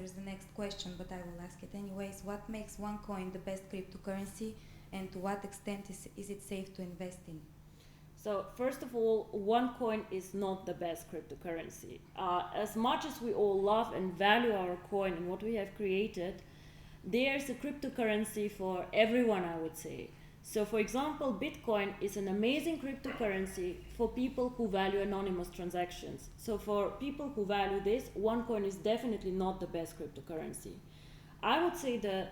answers the next question, but I will ask it anyways. What makes OneCoin the best cryptocurrency, and to what extent is it safe to invest in? So first of all, OneCoin is not the best cryptocurrency. As much as we all love and value our coin and what we have created, there's a cryptocurrency for everyone, I would say. So for example, Bitcoin is an amazing cryptocurrency for people who value anonymous transactions. So for people who value this, OneCoin is definitely not the best cryptocurrency. I would say the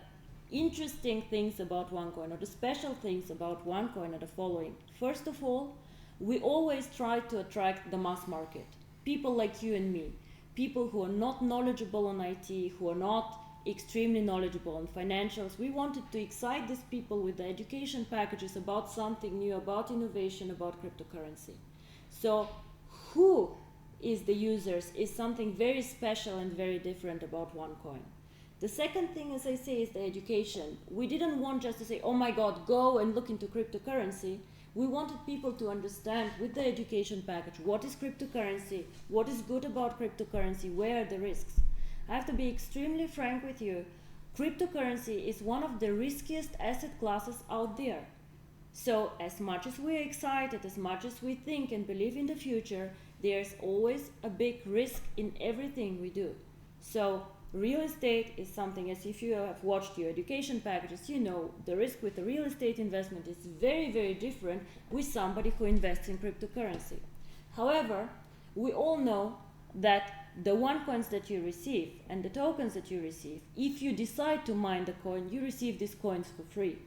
interesting things about OneCoin, or the special things about OneCoin, are the following. First of all, we always try to attract the mass market. People like you and me. People who are not knowledgeable on IT, who are not extremely knowledgeable on financials. We wanted to excite these people with the education packages about something new, about innovation, about cryptocurrency. So who is the users is something very special and very different about OneCoin. The second thing, as I say, is the education. We didn't want just to say, oh my God, go and look into cryptocurrency. We wanted people to understand with the education package, what is cryptocurrency, what is good about cryptocurrency, where are the risks. I have to be extremely frank with you. Cryptocurrency is one of the riskiest asset classes out there. So as much as we're excited, as much as we think and believe in the future, there's always a big risk in everything we do. So real estate is something, as if you have watched your education packages, you know the risk with the real estate investment is very, very different with somebody who invests in cryptocurrency. However, we all know that the OneCoins that you receive and the tokens that you receive, if you decide to mine the coin, you receive these coins for free.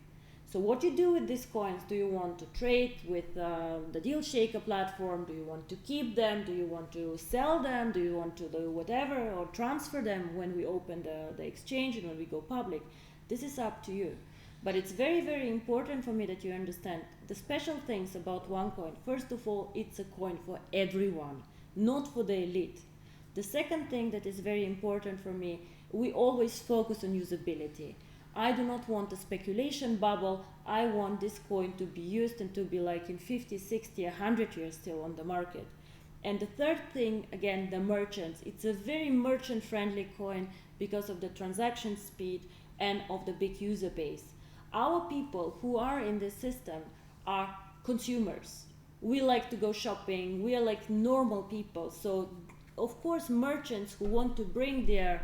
So what you do with these coins, do you want to trade with the Deal Shaker platform? Do you want to keep them? Do you want to sell them? Do you want to do whatever, or transfer them when we open the exchange and when we go public? This is up to you. But it's very, very important for me that you understand the special things about OneCoin. First of all, it's a coin for everyone, not for the elite. The second thing that is very important for me, we always focus on usability. I do not want a speculation bubble. I want this coin to be used and to be like in 50, 60, 100 years still on the market. And the third thing, again, the merchants. It's a very merchant-friendly coin because of the transaction speed and of the big user base. Our people who are in this system are consumers. We like to go shopping. We are like normal people. So, of course, merchants who want to bring their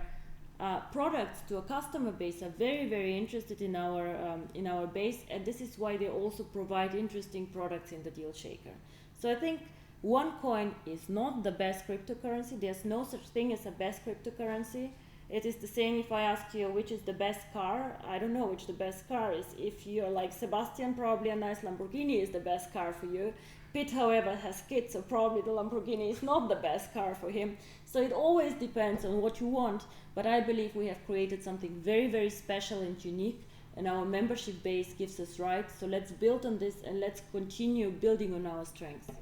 products to a customer base are very, very interested in our base, and this is why they also provide interesting products in the Deal Shaker. So I think OneCoin is not the best cryptocurrency. There's no such thing as a best cryptocurrency. It is the same if I ask you which is the best car. I don't know which the best car is. If you're like Sebastian, probably a nice Lamborghini is the best car for you. Pitt, however, has kids, so probably the Lamborghini is not the best car for him. So it always depends on what you want, but I believe we have created something very, very special and unique, and our membership base gives us rights. So let's build on this and let's continue building on our strengths. Thank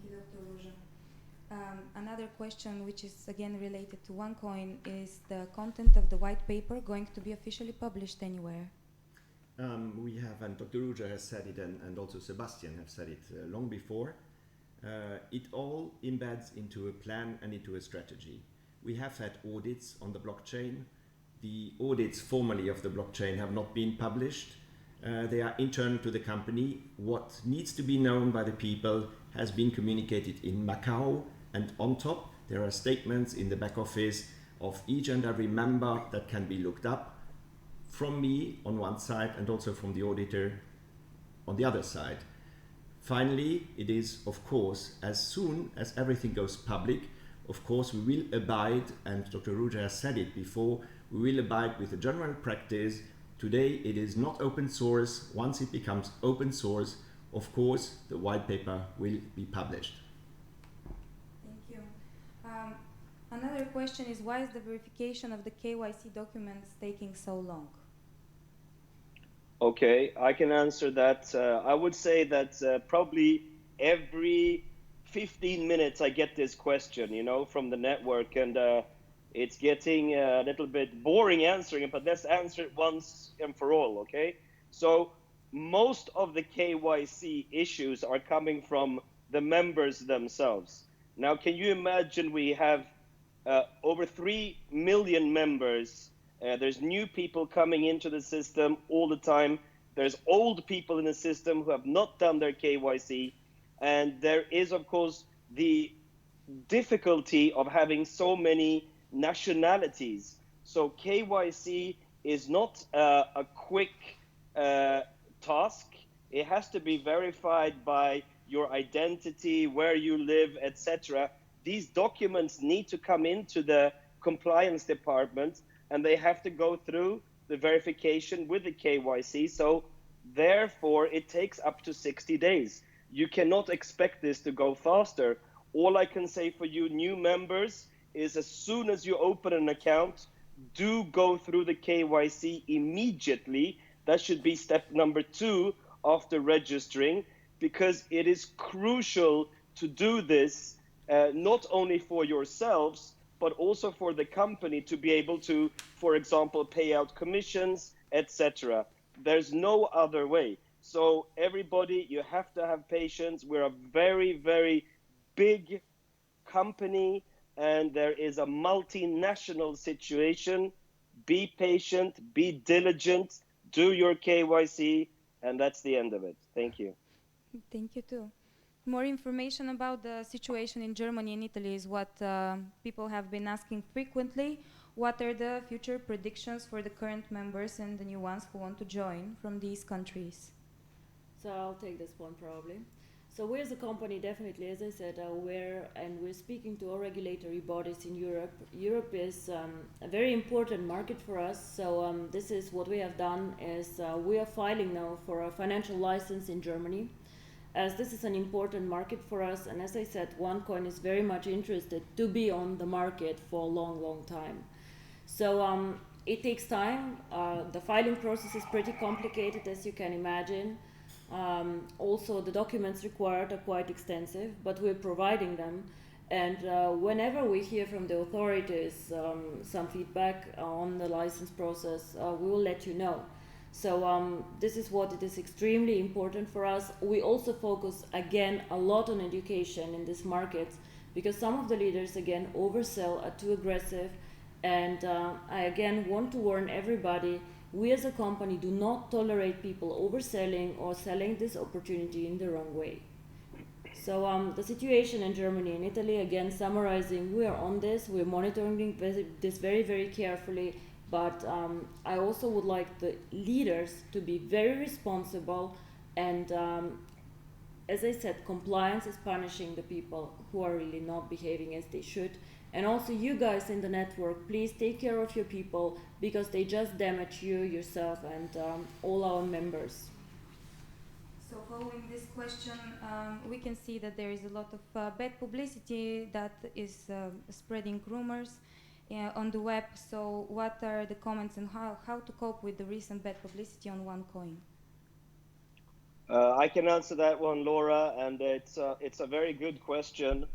you, Dr. Ruja. Another question, which is again related to OneCoin, is the content of the white paper going to be officially published anywhere? We have, and Dr. Ruja has said it, and also Sebastian have said it long before. It all embeds into a plan and into a strategy. We have had audits on the blockchain. The audits formally of the blockchain have not been published. They are internal to the company. What needs to be known by the people has been communicated in Macau, and on top there are statements in the back office of each and every member that can be looked up, from me on one side and also from the auditor on the other side. Finally, it is, of course, as soon as everything goes public, of course we will abide, and Dr. Ruja has said it before, we will abide with the general practice. Today it is not open source. Once it becomes open source, of course the white paper will be published. Thank you. Another question is, why is the verification of the KYC documents taking so long? Okay, I can answer that. I would say that probably every 15 minutes I get this question, you know, from the network, and it's getting a little bit boring answering it, but let's answer it once and for all, okay? So most of the KYC issues are coming from the members themselves. Now, can you imagine we have over 3 million members. There's new people coming into the system all the time. There's old people in the system who have not done their KYC. And there is, of course, the difficulty of having so many nationalities. So KYC is not a quick task. It has to be verified by your identity, where you live, etc. These documents need to come into the compliance department, and they have to go through the verification with the KYC. So therefore, it takes up to 60 days. You cannot expect this to go faster. All I can say for you new members is, as soon as you open an account, do go through the KYC immediately. That should be step number 2 after registering, because it is crucial to do this, not only for yourselves, but also for the company to be able to, for example, pay out commissions, etc. There's no other way. So everybody, you have to have patience. We're a very, very big company, and there is a multinational situation. Be patient, be diligent, do your KYC, and that's the end of it. Thank you. Thank you too. More information about the situation in Germany and Italy is what people have been asking frequently. What are the future predictions for the current members and the new ones who want to join from these countries? So I'll take this one probably. So we as a company definitely, as I said, are aware, and we're speaking to all regulatory bodies in Europe. Europe is a very important market for us. So this is what we have done is we are filing now for a financial license in Germany, as this is an important market for us. And as I said, OneCoin is very much interested to be on the market for a long, long time. So it takes time. The filing process is pretty complicated, as you can imagine. Also, the documents required are quite extensive, but we're providing them. And whenever we hear from the authorities some feedback on the license process, we will let you know. So this is what it is extremely important for us. We also focus again a lot on education in this market, because some of the leaders again oversell, are too aggressive. And I again want to warn everybody, we as a company do not tolerate people overselling or selling this opportunity in the wrong way. So the situation in Germany and Italy, again summarizing, we are on this, we're monitoring this very, very carefully, but I also would like the leaders to be very responsible, and as I said, compliance is punishing the people who are really not behaving as they should. And also you guys in the network, please take care of your people, because they just damage you, yourself, and all our members. So following this question, we can see that there is a lot of bad publicity that is spreading rumors on the web. So what are the comments and how to cope with the recent bad publicity on OneCoin? I can answer that one, Laura, and it's a very good question.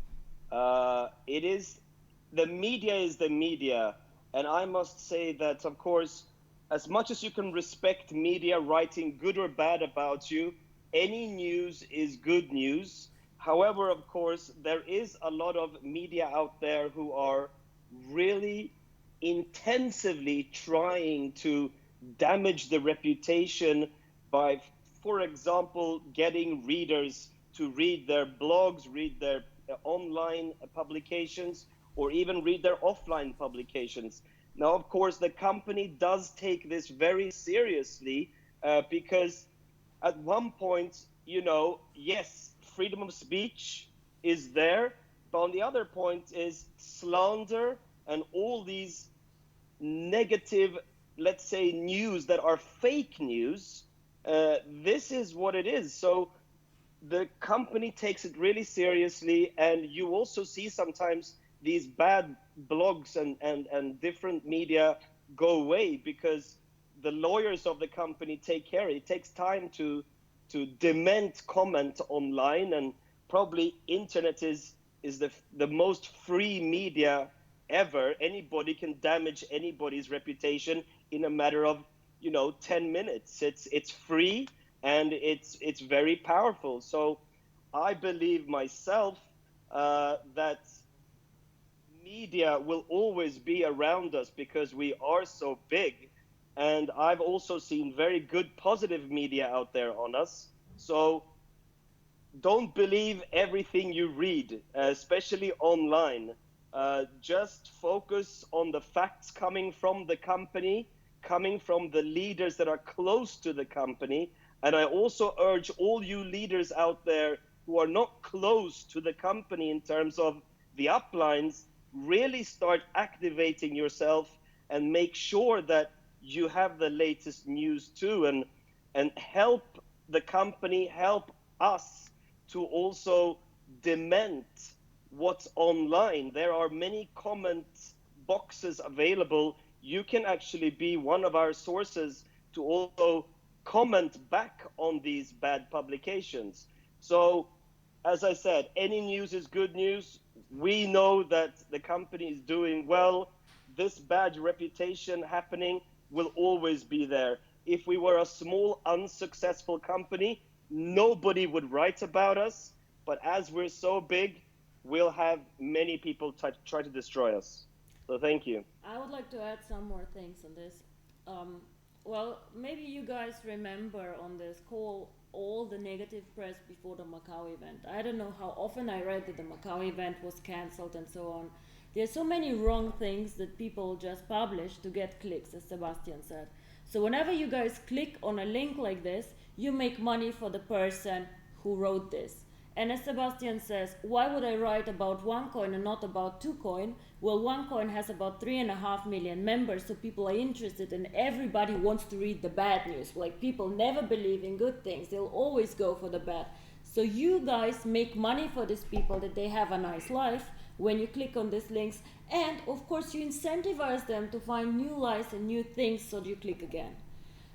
The media is the media, and I must say that, of course, as much as you can respect media writing good or bad about you, any news is good news. However, of course, there is a lot of media out there who are really intensively trying to damage the reputation by, for example, getting readers to read their blogs, read their online publications, or even read their offline publications. Now, of course, the company does take this very seriously because at one point, yes, freedom of speech is there, but on the other point is slander and all these negative, let's say, news that are fake news. This is what it is. So the company takes it really seriously, and you also see sometimes these bad blogs and different media go away because the lawyers of the company take care. It takes time to dement comment online, and probably internet is the most free media ever. Anybody can damage anybody's reputation in a matter of 10 minutes. It's free and it's very powerful. So I believe myself that media will always be around us because we are so big. And I've also seen very good positive media out there on us. So don't believe everything you read, especially online. Just focus on the facts coming from the company, coming from the leaders that are close to the company. And I also urge all you leaders out there who are not close to the company in terms of the uplines, really start activating yourself and make sure that you have the latest news too, and help the company, help us to also dement what's online. There are many comment boxes available. You can actually be one of our sources to also comment back on these bad publications. So, as I said, any news is good news. We know that the company is doing well. This bad reputation happening will always be there. If we were a small, unsuccessful company, nobody would write about us. But as we're so big, we'll have many people try to destroy us. So thank you. I would like to add some more things on this. Well, maybe you guys remember on this call all the negative press before the Macau event. I don't know how often I read that the Macau event was cancelled and so on. There's so many wrong things that people just publish to get clicks, as Sebastian said. So whenever you guys click on a link like this, you make money for the person who wrote this. And as Sebastian says, why would I write about OneCoin and not about TwoCoin? Well, OneCoin has about 3.5 million members, so people are interested and everybody wants to read the bad news. Like, people never believe in good things. They'll always go for the bad. So you guys make money for these people that they have a nice life when you click on these links. And of course you incentivize them to find new lies and new things, so you click again.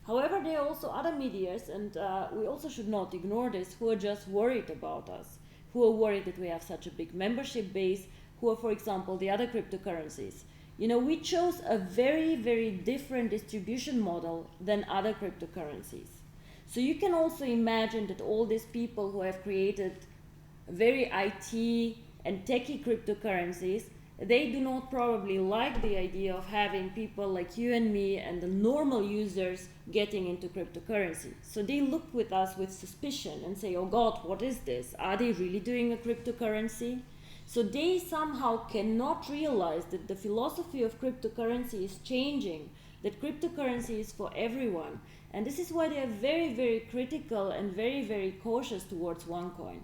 However, there are also other medias, and we also should not ignore this, who are just worried about us, who are worried that we have such a big membership base, who are, for example, the other cryptocurrencies. You know, we chose a very, very different distribution model than other cryptocurrencies. So you can also imagine that all these people who have created very IT and techie cryptocurrencies, they do not probably like the idea of having people like you and me and the normal users getting into cryptocurrency. So they look with us with suspicion and say, oh God, what is this? Are they really doing a cryptocurrency? So they somehow cannot realize that the philosophy of cryptocurrency is changing, that cryptocurrency is for everyone. And this is why they are very, very critical and very, very cautious towards OneCoin.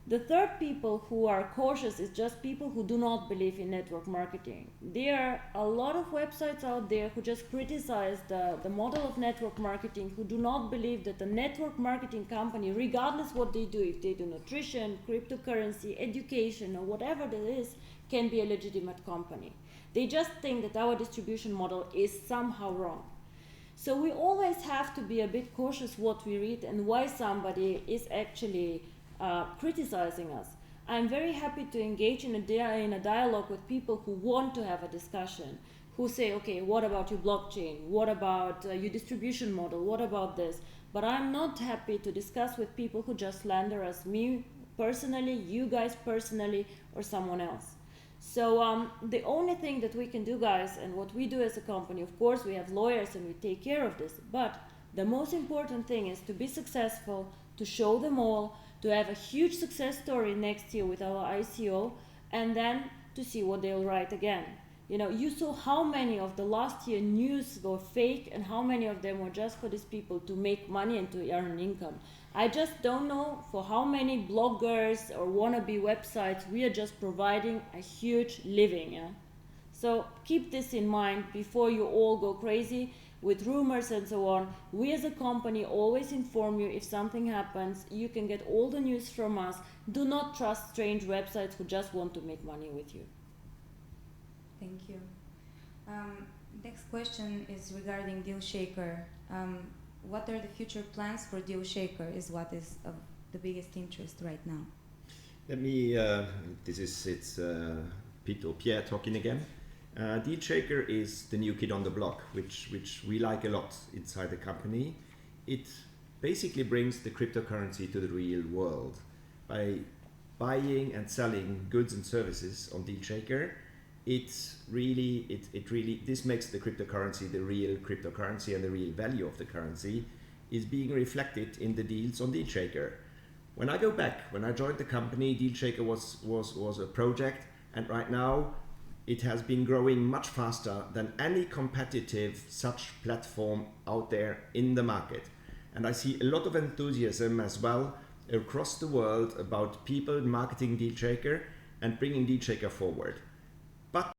The third people who are cautious is just people who do not believe in network marketing. There are a lot of websites out there who just criticize the model of network marketing, who do not believe that a network marketing company, regardless what they do, if they do nutrition, cryptocurrency, education, or whatever that is, can be a legitimate company. They just think that our distribution model is somehow wrong. So we always have to be a bit cautious what we read and why somebody is actually criticizing us. I'm very happy to engage in a dialogue with people who want to have a discussion, who say, okay, what about your blockchain? What about your distribution model? What about this? But I'm not happy to discuss with people who just slander us, me personally, you guys personally, or someone else. So the only thing that we can do, guys, and what we do as a company, of course, we have lawyers and we take care of this, but the most important thing is to be successful, to show them all, to have a huge success story next year with our ICO, and then to see what they'll write again. You know, you saw how many of the last year news were fake and how many of them were just for these people to make money and to earn income. I just don't know for how many bloggers or wannabe websites we are just providing a huge living. Yeah? So keep this in mind before you all go crazy with rumors and so on. We as a company always inform you if something happens. You can get all the news from us. Do not trust strange websites who just want to make money with you. Thank you. Next question is regarding DealShaker. What are the future plans for DealShaker is what is of the biggest interest right now. Let me, it's Pete or Pierre talking again. DealShaker is the new kid on the block, which we like a lot inside the company. It basically brings the cryptocurrency to the real world by buying and selling goods and services on DealShaker. it's really, this makes the cryptocurrency the real cryptocurrency, and the real value of the currency is being reflected in the deals on DealShaker. When I go back, when I joined the company, DealShaker was a project, and right now it has been growing much faster than any competitive such platform out there in the market. And I see a lot of enthusiasm as well across the world about people marketing DealShaker and bringing DealShaker forward.